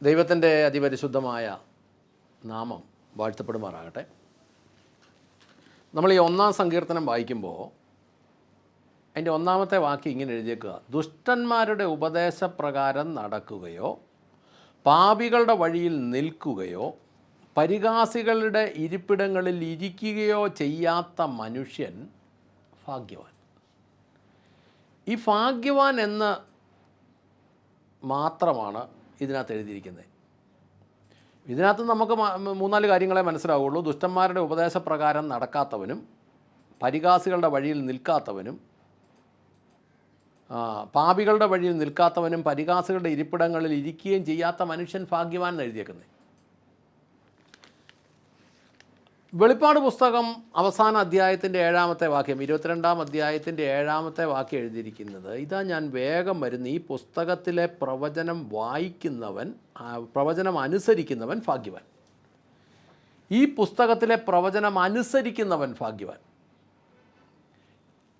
ദൈവത്തിൻ്റെ അതിപരിശുദ്ധമായ നാമം വാഴ്ത്തപ്പെടുമാറാകട്ടെ. നമ്മൾ ഈ 1-ാം സങ്കീർത്തനം വായിക്കുമ്പോൾ അതിൻ്റെ 1-ാമത്തെ വാക്യം ഇങ്ങനെ എഴുതിയേക്കുക: ദുഷ്ടന്മാരുടെ ഉപദേശപ്രകാരം നടക്കുകയോ പാപികളുടെ വഴിയിൽ നിൽക്കുകയോ പരിഹാസികളുടെ ഇരിപ്പിടങ്ങളിൽ ഇരിക്കുകയോ ചെയ്യാത്ത മനുഷ്യൻ ഭാഗ്യവാൻ. ഈ ഭാഗ്യവാൻ എന്ന് മാത്രമാണ് ഇതിനകത്ത് എഴുതിയിരിക്കുന്നത്. ഇതിനകത്ത് നമുക്ക് 3-4 കാര്യങ്ങളെ മനസ്സിലാവുള്ളൂ. ദുഷ്ടന്മാരുടെ ഉപദേശപ്രകാരം നടക്കാത്തവനും പരിഹാസികളുടെ വഴിയിൽ നിൽക്കാത്തവനും പാപികളുടെ വഴിയിൽ നിൽക്കാത്തവനും പരിഹാസികളുടെ ഇരിപ്പിടങ്ങളിൽ ഇരിക്കുകയും ചെയ്യാത്ത മനുഷ്യൻ ഭാഗ്യവാൻ എന്ന് എഴുതിയേക്കുന്നത്. വെളിപ്പാട് പുസ്തകം അവസാന അധ്യായത്തിൻ്റെ 7-ാമത്തെ വാക്യം, 22-ാം അധ്യായത്തിൻ്റെ 7-ാമത്തെ വാക്യം എഴുതിയിരിക്കുന്നത്: ഇതാ ഞാൻ വേഗം വരുന്നു, ഈ പുസ്തകത്തിലെ പ്രവചനം വായിക്കുന്നവൻ, പ്രവചനം അനുസരിക്കുന്നവൻ ഭാഗ്യവാൻ. ഈ പുസ്തകത്തിലെ പ്രവചനം അനുസരിക്കുന്നവൻ ഭാഗ്യവാൻ.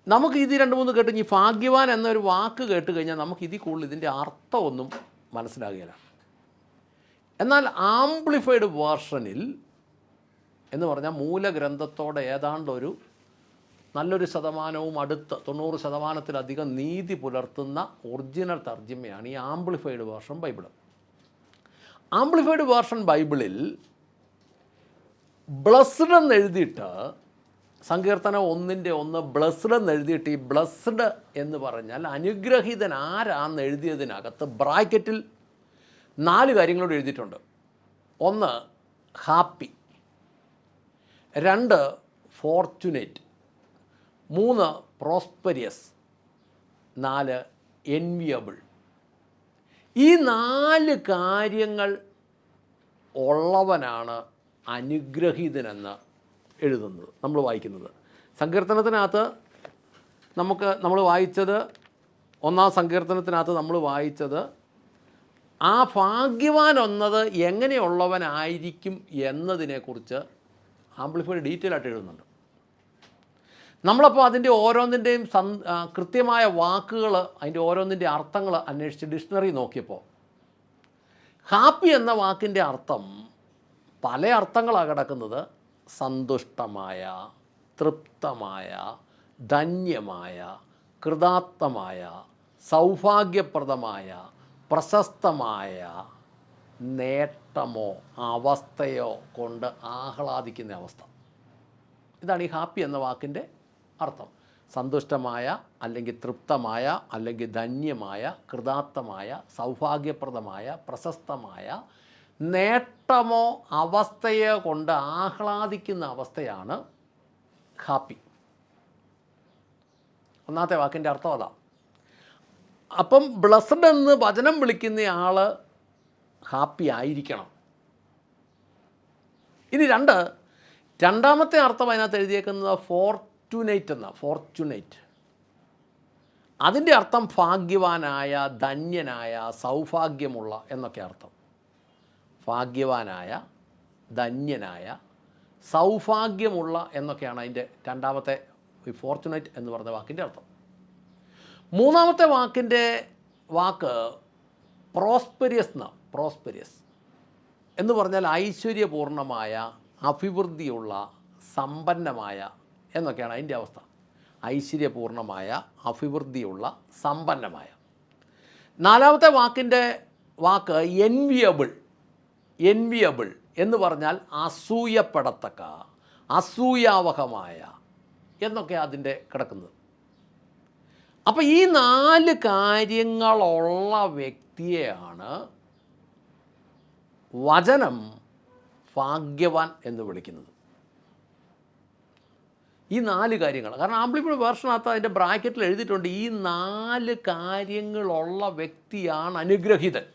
നമുക്ക് ഇത് 2-3 കേട്ട് ഈ ഭാഗ്യവാൻ എന്നൊരു വാക്ക് കേട്ട് കഴിഞ്ഞാൽ നമുക്ക് ഇതിൽ കൂടുതൽ ഇതിൻ്റെ അർത്ഥമൊന്നും മനസ്സിലാകുകയില്ല. എന്നാൽ ആംപ്ലിഫൈഡ് വേർഷനിൽ എന്ന് പറഞ്ഞാൽ മൂലഗ്രന്ഥത്തോടെ ഏതാണ്ടൊരു നല്ലൊരു ശതമാനവും അടുത്ത് 90% നീതി പുലർത്തുന്ന ഒറിജിനൽ തർജ്ജിമയാണ് ഈ amplified version Bible. Amplified version ബൈബിളിൽ ബ്ലസ്ഡ് എന്ന് എഴുതിയിട്ട്, സങ്കീർത്തനം 1:1 ബ്ലസ്ഡ് എന്ന് എഴുതിയിട്ട്, ഈ ബ്ലസ്ഡ് എന്ന് പറഞ്ഞാൽ അനുഗ്രഹീതൻ ആരാന്ന് എഴുതിയതിനകത്ത് ബ്രാക്കറ്റിൽ 4 കാര്യങ്ങളോട് എഴുതിയിട്ടുണ്ട്. 1 ഹാപ്പി, 2 ഫോർച്യുനേറ്റ്, 3 പ്രോസ്പെരിയസ്, 4 എൻവിയബിൾ. ഈ 4 കാര്യങ്ങൾ ഉള്ളവനാണ് അനുഗ്രഹീതനെന്ന് എഴുതുന്നത്, നമ്മൾ വായിക്കുന്നത്. സങ്കീർത്തനത്തിനകത്ത് നമ്മൾ വായിച്ചത് 1-ാം സങ്കീർത്തനത്തിനകത്ത് നമ്മൾ വായിച്ചത് ആ ഭാഗ്യവാൻ എന്നത് എങ്ങനെയുള്ളവനായിരിക്കും എന്നതിനെക്കുറിച്ച് ആംപ്ലിഫൈഡ് ഡീറ്റെയിൽ ആയിട്ട് എഴുതുന്നുണ്ട്. നമ്മളപ്പോൾ അതിൻ്റെ ഓരോന്നിൻ്റെയും കൃത്യമായ വാക്കുകൾ, അതിൻ്റെ ഓരോന്നിൻ്റെ അർത്ഥങ്ങൾ അന്വേഷിച്ച് ഡിക്ഷണറി നോക്കിയപ്പോൾ ഹാപ്പി എന്ന വാക്കിൻ്റെ അർത്ഥം പല അർത്ഥങ്ങളാണ് കിടക്കുന്നത്. സന്തുഷ്ടമായ, തൃപ്തമായ, ധന്യമായ, കൃതാർത്ഥമായ, സൗഭാഗ്യപ്രദമായ, പ്രശസ്തമായ, നേട്ടമോ അവസ്ഥയോ കൊണ്ട് ആഹ്ലാദിക്കുന്ന അവസ്ഥ. ഇതാണ് ഈ ഹാപ്പി എന്ന വാക്കിൻ്റെ അർത്ഥം. സന്തുഷ്ടമായ, അല്ലെങ്കിൽ തൃപ്തമായ, അല്ലെങ്കിൽ ധന്യമായ, കൃതാർത്ഥമായ, സൗഭാഗ്യപ്രദമായ, പ്രശസ്തമായ, നേട്ടമോ അവസ്ഥയോ കൊണ്ട് ആഹ്ലാദിക്കുന്ന അവസ്ഥയാണ് ഹാപ്പി. 1-ാമത്തെ വാക്കിൻ്റെ അർത്ഥം അതാ. അപ്പം ബ്ലസ്ഡ് എന്ന് വചനം വിളിക്കുന്ന ആൾ ഹാപ്പി ആയിരിക്കണം. ഇനി 2-ാമത്തെ അർത്ഥം അതിനകത്ത് എഴുതിയേക്കുന്നത് ഫോർച്യുനേറ്റ് എന്ന, ഫോർച്യുനേറ്റ്. അതിൻ്റെ അർത്ഥം ഭാഗ്യവാനായ, ധന്യനായ, സൗഭാഗ്യമുള്ള എന്നൊക്കെ അർത്ഥം. ഭാഗ്യവാനായ, ധന്യനായ, സൗഭാഗ്യമുള്ള എന്നൊക്കെയാണ് അതിൻ്റെ 2-ാമത്തെ ഫോർച്യുനേറ്റ് എന്ന് പറഞ്ഞ വാക്കിൻ്റെ അർത്ഥം. 3-ാമത്തെ വാക്കിൻ്റെ വാക്ക് പ്രോസ്പെരിയസ് എന്ന് പറഞ്ഞാൽ ഐശ്വര്യപൂർണമായ, അഭിവൃദ്ധിയുള്ള, സമ്പന്നമായ എന്നൊക്കെയാണ് അതിൻ്റെ അവസ്ഥ. ഐശ്വര്യപൂർണമായ, അഭിവൃദ്ധിയുള്ള, സമ്പന്നമായ. 4-ാമത്തെ വാക്കിൻ്റെ വാക്ക് എൻവിയബിൾ എന്ന് പറഞ്ഞാൽ അസൂയപ്പെടത്തക്ക, അസൂയാവഹമായ എന്നൊക്കെ അതിൻ്റെ കിടക്കുന്നത്. അപ്പോൾ ഈ 4 കാര്യങ്ങളുള്ള വ്യക്തിയെയാണ് വചനം ഭാഗ്യവാൻ എന്ന് വിളിക്കുന്നത്. ഈ 4 കാര്യങ്ങൾ, കാരണം ആംപ്ലിഫൈഡ് വേർഷനകത്ത് അതിൻ്റെ ബ്രാക്കറ്റിൽ എഴുതിയിട്ടുണ്ട്, ഈ 4 കാര്യങ്ങളുള്ള വ്യക്തിയാണ് അനുഗ്രഹീതൻ.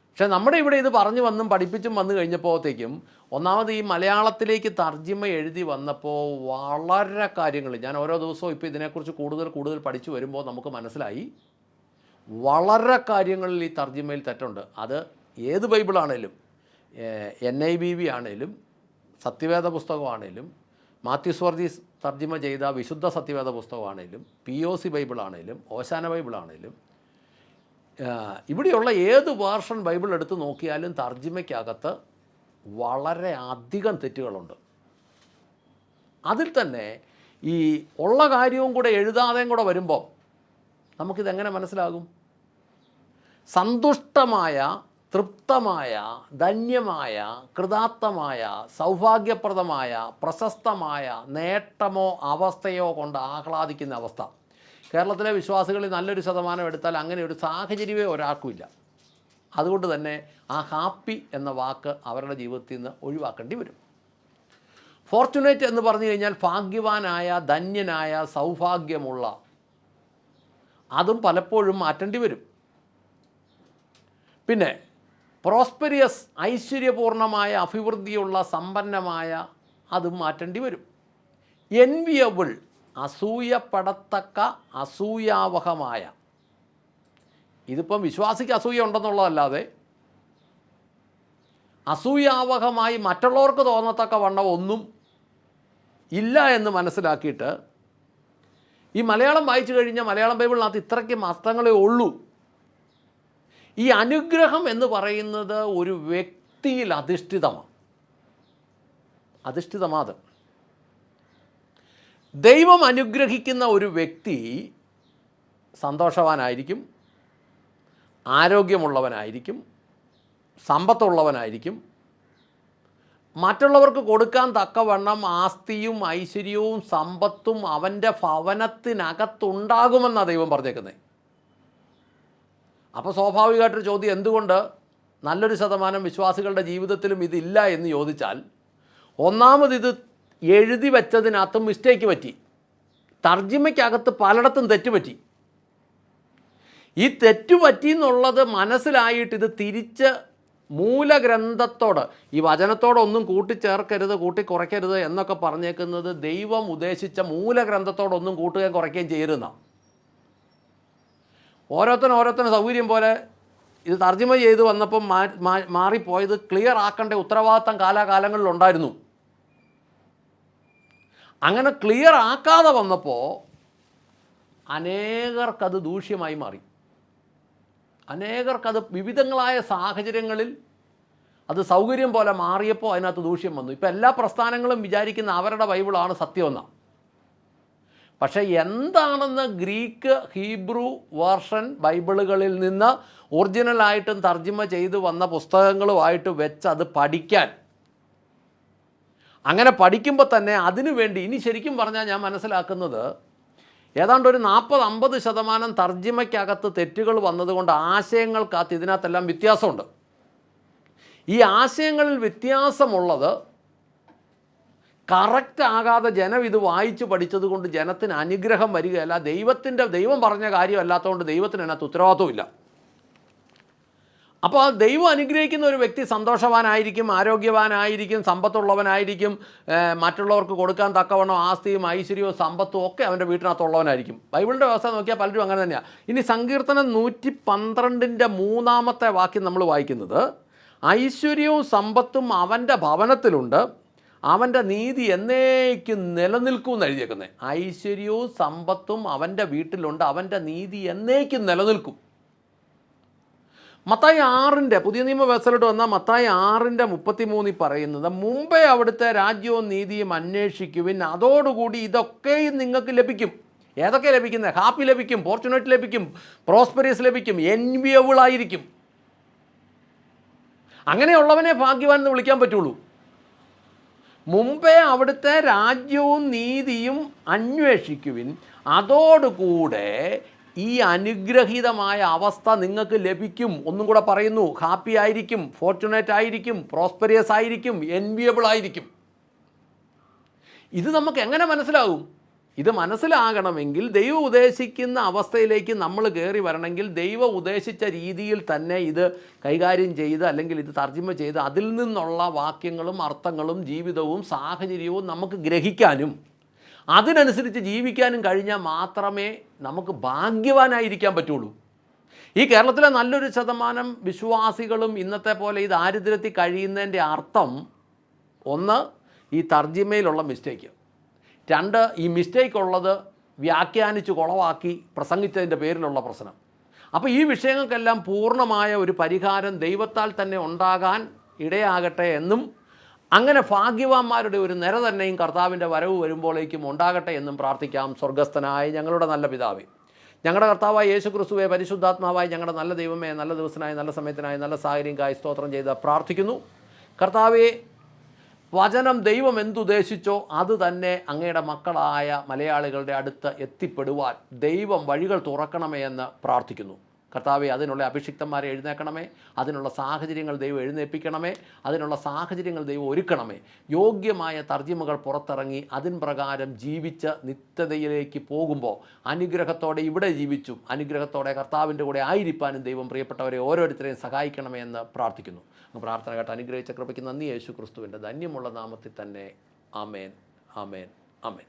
പക്ഷേ നമ്മുടെ ഇവിടെ ഇത് പറഞ്ഞു വന്നും പഠിപ്പിച്ചും വന്നു കഴിഞ്ഞപ്പോഴത്തേക്കും, ഒന്നാമത് ഈ മലയാളത്തിലേക്ക് തർജ്ജിമ എഴുതി വന്നപ്പോൾ വളരെ കാര്യങ്ങൾ, ഞാൻ ഓരോ ദിവസവും ഇപ്പോൾ ഇതിനെക്കുറിച്ച് കൂടുതൽ പഠിച്ചു വരുമ്പോൾ നമുക്ക് മനസ്സിലായി വളരെ കാര്യങ്ങളിൽ ഈ തർജ്ജിമയിൽ തെറ്റുണ്ട്. അത് ഏത് ബൈബിളാണേലും, NIV ആണേലും, സത്യവേദ പുസ്തകമാണേലും, മാത്യൂസ് വർഗീസ് തർജ്ജിമ ചെയ്ത വിശുദ്ധ സത്യവേദ പുസ്തകമാണേലും, POC ബൈബിളാണേലും, ഓശാന ബൈബിളാണേലും, ഇവിടെയുള്ള ഏത് വേർഷൻ ബൈബിൾ എടുത്ത് നോക്കിയാലും തർജിമയ്ക്കകത്ത് വളരെ അധികം തെറ്റുകളുണ്ട്. അതിൽ തന്നെ ഈ ഉള്ള കാര്യവും കൂടെ എഴുതാതെയും കൂടെ വരുമ്പോൾ നമുക്കിതെങ്ങനെ മനസ്സിലാകും? സന്തുഷ്ടമായ, തൃപ്തമായ, ധന്യമായ, കൃതാർത്ഥമായ, സൗഭാഗ്യപ്രദമായ, പ്രശസ്തമായ നേട്ടമോ അവസ്ഥയോ കൊണ്ട് ആഹ്ലാദിക്കുന്ന അവസ്ഥ. കേരളത്തിലെ വിശ്വാസികളിൽ നല്ലൊരു ശതമാനം എടുത്താൽ അങ്ങനെ ഒരു സാഹചര്യമേ ഒരാൾക്കുമില്ല. അതുകൊണ്ട് തന്നെ ആ ഹാപ്പി എന്ന വാക്ക് അവരുടെ ജീവിതത്തിൽ നിന്ന് ഒഴിവാക്കേണ്ടി വരും. ഫോർച്യുനേറ്റ് എന്ന് പറഞ്ഞു കഴിഞ്ഞാൽ ഭാഗ്യവാനായ, ധന്യനായ, സൗഭാഗ്യമുള്ള, അതും പലപ്പോഴും മാറ്റേണ്ടി വരും. പിന്നെ പ്രോസ്പെരിയസ്, ഐശ്വര്യപൂർണമായ, അഭിവൃദ്ധിയുള്ള, സമ്പന്നമായ, അതും മാറ്റേണ്ടി വരും. എൻവിയബിൾ, അസൂയപ്പെടത്തക്ക, അസൂയാവഹമായ. ഇതിപ്പം വിശ്വാസിക്ക് അസൂയ ഉണ്ടെന്നുള്ളതല്ലാതെ അസൂയാവഹമായി മറ്റുള്ളവർക്ക് തോന്നത്തക്ക വണ്ണം ഒന്നും ഇല്ല എന്ന് മനസ്സിലാക്കിയിട്ട് ഈ മലയാളം വായിച്ചു കഴിഞ്ഞാൽ മലയാളം ബൈബിളിനകത്ത് ഇത്രയ്ക്ക് അർത്ഥങ്ങളേ ഉള്ളൂ. ഈ അനുഗ്രഹം എന്ന് പറയുന്നത് ഒരു വ്യക്തിയിൽ അധിഷ്ഠിതമാണ്. ദൈവം അനുഗ്രഹിക്കുന്ന ഒരു വ്യക്തി സന്തോഷവാനായിരിക്കും, ആരോഗ്യമുള്ളവനായിരിക്കും, സമ്പത്തുള്ളവനായിരിക്കും, മറ്റുള്ളവർക്ക് കൊടുക്കാൻ തക്കവണ്ണം ആസ്തിയും ഐശ്വര്യവും സമ്പത്തും അവൻ്റെ ഭവനത്തിനകത്തുണ്ടാകുമെന്നാണ് ദൈവം പറഞ്ഞേക്കുന്നത്. അപ്പോൾ സ്വാഭാവികമായിട്ടൊരു ചോദ്യം, എന്തുകൊണ്ട് നല്ലൊരു ശതമാനം വിശ്വാസികളുടെ ജീവിതത്തിലും ഇതില്ല എന്ന് ചോദിച്ചാൽ, ഒന്നാമത് ഇത് എഴുതി വെച്ചതിനകത്തും മിസ്റ്റേക്ക് പറ്റി, തർജിമയ്ക്കകത്ത് പലയിടത്തും തെറ്റുപറ്റി. ഈ തെറ്റുപറ്റി എന്നുള്ളത് മനസ്സിലായിട്ട് ഇത് തിരിച്ച് മൂലഗ്രന്ഥത്തോട്, ഈ വചനത്തോടൊന്നും കൂട്ടിച്ചേർക്കരുത്, കൂട്ടിക്കുറയ്ക്കരുത് എന്നൊക്കെ പറഞ്ഞേക്കുന്നത് ദൈവം ഉദ്ദേശിച്ച മൂലഗ്രന്ഥത്തോടൊന്നും കൂട്ടുകയും കുറയ്ക്കുകയും ചെയ്യരുതെന്നാണ്. ഓരോരുത്തരും സൗകര്യം പോലെ ഇത് തർജ്ജിമ ചെയ്ത് വന്നപ്പം മാറിപ്പോയത് ക്ലിയർ ആക്കേണ്ട ഉത്തരവാദിത്തം കാലാകാലങ്ങളിലുണ്ടായിരുന്നു. അങ്ങനെ ക്ലിയർ ആക്കാതെ വന്നപ്പോൾ അനേകർക്കത് ദൂഷ്യമായി മാറി. അനേകർക്കത് വിവിധങ്ങളായ സാഹചര്യങ്ങളിൽ അത് സൗകര്യം പോലെ മാറിയപ്പോൾ അതിനകത്ത് ദൂഷ്യം വന്നു. ഇപ്പോൾ എല്ലാ പ്രസ്ഥാനങ്ങളും വിചാരിക്കുന്ന അവരുടെ ബൈബിളാണ് സത്യമെന്നാണ്. പക്ഷേ എന്താണെന്ന് ഗ്രീക്ക്, ഹീബ്രു വേർഷൻ ബൈബിളുകളിൽ നിന്ന് ഒറിജിനലായിട്ടും തർജ്ജിമ ചെയ്ത് വന്ന പുസ്തകങ്ങളുമായിട്ട് വെച്ച് അത് പഠിക്കാൻ, അങ്ങനെ പഠിക്കുമ്പോൾ തന്നെ അതിനു വേണ്ടി ഇനി ശരിക്കും പറഞ്ഞാൽ ഞാൻ മനസ്സിലാക്കുന്നത് ഏതാണ്ട് ഒരു 40-50% തർജ്ജിമയ്ക്കകത്ത് തെറ്റുകൾ വന്നതുകൊണ്ട് ആശയങ്ങൾക്കകത്ത് ഇതിനകത്തെല്ലാം വ്യത്യാസമുണ്ട്. ഈ ആശയങ്ങളിൽ വ്യത്യാസമുള്ളത് കറക്റ്റ് ആകാതെ ജനം ഇത് വായിച്ച് പഠിച്ചത് കൊണ്ട് ജനത്തിന് അനുഗ്രഹം വരികയല്ല. ദൈവം പറഞ്ഞ കാര്യമല്ലാത്തതുകൊണ്ട് ദൈവത്തിന് അതിനകത്ത് ഉത്തരവാദിത്വമില്ല. അപ്പോൾ ദൈവം അനുഗ്രഹിക്കുന്ന ഒരു വ്യക്തി സന്തോഷവാനായിരിക്കും, ആരോഗ്യവാനായിരിക്കും, സമ്പത്തുള്ളവനായിരിക്കും, മറ്റുള്ളവർക്ക് കൊടുക്കാൻ തക്കവണ്ണം ആസ്തിയും ഐശ്വര്യവും സമ്പത്തും ഒക്കെ അവൻ്റെ വീട്ടിനകത്തുള്ളവനായിരിക്കും. ബൈബിളിൻ്റെ വ്യവസ്ഥ നോക്കിയാൽ പലരും അങ്ങനെ തന്നെയാണ്. ഇനി സങ്കീർത്തനം 112 വാക്യം നമ്മൾ വായിക്കുന്നത്, ഐശ്വര്യവും സമ്പത്തും അവൻ്റെ ഭവനത്തിലുണ്ട്, അവൻ്റെ നീതി എന്നേക്കും നിലനിൽക്കും എന്ന് എഴുതിയേക്കുന്നത്. ഐശ്വര്യവും സമ്പത്തും അവൻ്റെ വീട്ടിലുണ്ട്, അവൻ്റെ നീതി എന്നേക്കും നിലനിൽക്കും. മത്തായി 6 പുതിയ നിയമ വ്യവസ്ഥയിലോട്ട് വന്നാൽ മത്തായി 6:33 പറയുന്നത്, മുമ്പേ അവിടുത്തെ രാജ്യവും നീതിയും അന്വേഷിക്കുവിൻ, അതോടുകൂടി ഇതൊക്കെയും നിങ്ങൾക്ക് ലഭിക്കും. ഏതൊക്കെ ലഭിക്കുന്നത്? ഹാപ്പി ലഭിക്കും, ഫോർച്യുനേറ്റ് ലഭിക്കും, പ്രോസ്പെരിയസ് ലഭിക്കും, എൻവിയബിൾ ആയിരിക്കും. അങ്ങനെയുള്ളവനെ ഭാഗ്യവാൻ എന്ന് വിളിക്കാൻ പറ്റുള്ളൂ. മുമ്പേ അവിടുത്തെ രാജ്യവും നീതിയും അന്വേഷിക്കുവിൻ, അതോടുകൂടെ ഈ അനുഗ്രഹീതമായ അവസ്ഥ നിങ്ങൾക്ക് ലഭിക്കും. ഒന്നും കൂടെ പറയുന്നു, ഹാപ്പി ആയിരിക്കും, ഫോർച്യുനേറ്റ് ആയിരിക്കും, പ്രോസ്പെരിയസ് ആയിരിക്കും, എൻവിയബിൾ ആയിരിക്കും. ഇത് നമുക്ക് എങ്ങനെ മനസ്സിലാകും? ഇത് മനസ്സിലാകണമെങ്കിൽ ദൈവം ഉദ്ദേശിക്കുന്ന അവസ്ഥയിലേക്ക് നമ്മൾ കയറി വരണമെങ്കിൽ ദൈവം ഉദ്ദേശിച്ച രീതിയിൽ തന്നെ ഇത് കൈകാര്യം ചെയ്ത്, അല്ലെങ്കിൽ ഇത് തർജ്ജിമ ചെയ്ത് അതിൽ നിന്നുള്ള വാക്യങ്ങളും അർത്ഥങ്ങളും ജീവിതവും സാഹചര്യവും നമുക്ക് ഗ്രഹിക്കാനും അതിനനുസരിച്ച് ജീവിക്കാനും കഴിഞ്ഞാൽ മാത്രമേ നമുക്ക് ഭാഗ്യവാനായിരിക്കാൻ പറ്റുള്ളൂ. ഈ കേരളത്തിലെ നല്ലൊരു ശതമാനം വിശ്വാസികളും ഇന്നത്തെ പോലെ ഈ ദാരിദ്ര്യത്തിൽ കഴിയുന്നതിൻ്റെ അർത്ഥം, ഒന്ന് ഈ തർജ്ജിമയിലുള്ള മിസ്റ്റേക്ക്, 2 ഈ മിസ്റ്റേക്ക് ഉള്ളത് വ്യാഖ്യാനിച്ച് കുളവാക്കി പ്രസംഗിച്ചതിൻ്റെ പേരിലുള്ള പ്രശ്നം. അപ്പോൾ ഈ വിഷയങ്ങൾക്കെല്ലാം പൂർണ്ണമായ ഒരു പരിഹാരം ദൈവത്താൽ തന്നെ ഉണ്ടാകാൻ ഇടയാകട്ടെ എന്നും അങ്ങനെ ഭാഗ്യവാന്മാരുടെ ഒരു നിര തന്നെയും കർത്താവിൻ്റെ വരവ് വരുമ്പോഴേക്കും ഉണ്ടാകട്ടെ എന്നും പ്രാർത്ഥിക്കാം. സ്വർഗസ്ഥനായ ഞങ്ങളുടെ നല്ല പിതാവേ, ഞങ്ങളുടെ കർത്താവായ യേശു ക്രിസ്തുവേ, പരിശുദ്ധാത്മാവായി ഞങ്ങളുടെ നല്ല ദൈവമേ, നല്ല ദിവസനായി, നല്ല സമയത്തിനായി, നല്ല സാഹചര്യങ്ങൾക്കായി സ്തോത്രം ചെയ്ത് പ്രാർത്ഥിക്കുന്നു. കർത്താവേ, വചനം ദൈവം എന്തുദ്ദേശിച്ചോ അത് തന്നെ അങ്ങയുടെ മക്കളായ മലയാളികളുടെ അടുത്ത് എത്തിപ്പെടുവാൻ ദൈവം വഴികൾ തുറക്കണമേ എന്ന് പ്രാർത്ഥിക്കുന്നു. കർത്താവെ, അതിനുള്ള അഭിഷിക്തന്മാരെ എഴുന്നേക്കണമേ, അതിനുള്ള സാഹചര്യങ്ങൾ ദൈവം എഴുന്നേൽപ്പിക്കണമേ, അതിനുള്ള സാഹചര്യങ്ങൾ ദൈവം ഒരുക്കണമേ. യോഗ്യമായ തർജ്ജിമകൾ പുറത്തിറങ്ങി അതിൻ പ്രകാരം ജീവിച്ച് നിത്യതയിലേക്ക് പോകുമ്പോൾ അനുഗ്രഹത്തോടെ ഇവിടെ ജീവിച്ചും അനുഗ്രഹത്തോടെ കർത്താവിൻ്റെ കൂടെ ആയിരിക്കാനും ദൈവം പ്രിയപ്പെട്ടവരെ ഓരോരുത്തരെയും സഹായിക്കണമേ എന്ന് പ്രാർത്ഥിക്കുന്നു. പ്രാർത്ഥന കേട്ട് അനുഗ്രഹിച്ച കൃപയ്ക്ക് നന്ദി. യേശു ക്രിസ്തുവിൻ്റെ ധന്യമുള്ള നാമത്തിൽ തന്നെ. ആമേൻ, ആമേൻ, ആമേൻ.